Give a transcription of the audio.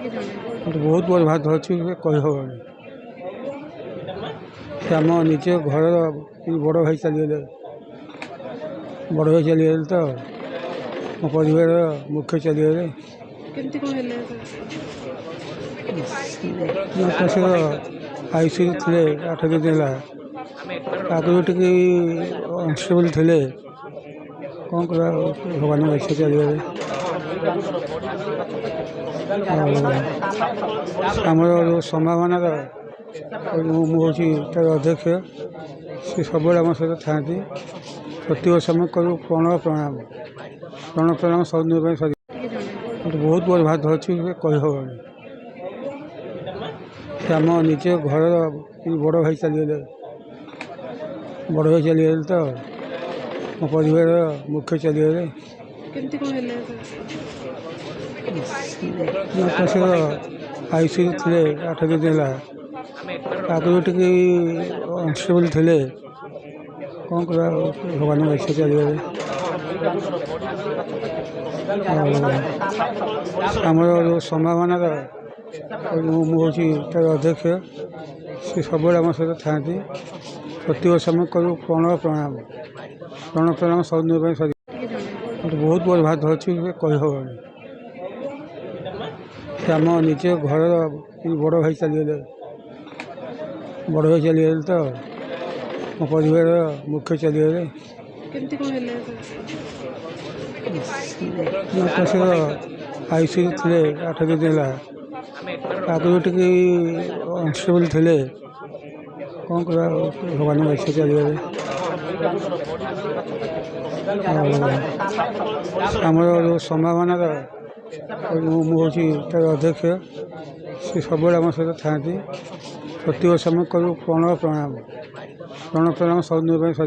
କିନ୍ତୁ ବହୁତ ବର୍ବାଦ ଅଛି କହିହେବନି। ସେ ଆମ ନିଜ ଘରର ବଡ଼ ଭାଇ ଚାଲିଗଲେ ତ ମୋ ପରିବାରର ମୁଖ୍ୟ ଚାଲିଗଲେ। କେମିତି କ'ଣ ହେଲା? ସେ ଆଇସିୟୁ ଥିଲେ 8 ଦିନ ହେଲା। ଆଗରୁ ଟିକେ ଅନଷ୍ଟେବଲ୍ ଥିଲେ, କ'ଣ କରିବା, ଭଗବାନଙ୍କ ଇଚ୍ଛା ଚାଲିଗଲେ। ଆମର ଯେଉଁ ସମ୍ଭାବନାର ମୁଁ ହେଉଛି ତା'ର ଅଧ୍ୟକ୍ଷ। ସେ ସବୁବେଳେ ଆମ ସହିତ ଥାଆନ୍ତି। ପ୍ରତିବର୍ଷ ଆମେ କରୁ ପ୍ରଣବ ପ୍ରଣାମ ସବୁଦିନ ପାଇଁ ସରି। କିନ୍ତୁ ବହୁତ ବର୍ବାଦ ଅଛି କହିହେବନି। ସେ ଆମ ନିଜ ଘରର ବଡ଼ ଭାଇ ଚାଲିଗଲେ ତ ମୋ ପରିବାରର ମୁଖ୍ୟ ଚାଲିଗଲେ। କେମିତି କ'ଣ ହେଲା? ସେ ଆଇସିୟୁ ଥିଲେ 8 ଦିନ ହେଲା। ଆଗରୁ ଟିକେ ଅନଷ୍ଟେବଲ୍ ଥିଲେ, କ'ଣ କରିବା, ଭଗବାନଙ୍କ ଇଚ୍ଛା ଚାଲିଗଲେ। ଆମର ଯେଉଁ ସମ୍ଭାବନାର ମୁଁ ହେଉଛି ତା'ର ଅଧ୍ୟକ୍ଷ। ସେ ସବୁବେଳେ ଆମ ସହିତ ଥାଆନ୍ତି। ପ୍ରତିବର୍ଷ ଆମେ କରୁ ପ୍ରଣବ ପ୍ରଣାମ ସବୁଦିନ ପାଇଁ ସରି। କିନ୍ତୁ ବହୁତ ବର୍ବାଦ ଅଛି କହିହେବନି। ସେ ଆମ ନିଜ ଘରର ବଡ଼ ଭାଇ ଚାଲିଗଲେ ତ ମୋ ପରିବାରର ମୁଖ୍ୟ ଚାଲିଗଲେ। କେମିତି କ'ଣ ହେଲା? ସେ ଆଇସିୟୁ ଥିଲେ 8 ଦିନ ହେଲା। ଆଗରୁ ଟିକେ ଅନଷ୍ଟେବଲ୍ ଥିଲେ, କ'ଣ କରିବା, ଭଗବାନଙ୍କ ଇଚ୍ଛା ଚାଲିଗଲେ। ଆମର ଯେଉଁ ସମ୍ଭାବନାର ମୁଁ ହେଉଛି ତା'ର ଅଧ୍ୟକ୍ଷ। ସେ ସବୁବେଳେ ଆମ ସହିତ ଥାଆନ୍ତି। ପ୍ରତିବର୍ଷ ଆମେ କରୁ ପ୍ରଣବ ପ୍ରଣାମ ସବୁଦିନ ପାଇଁ ସରି।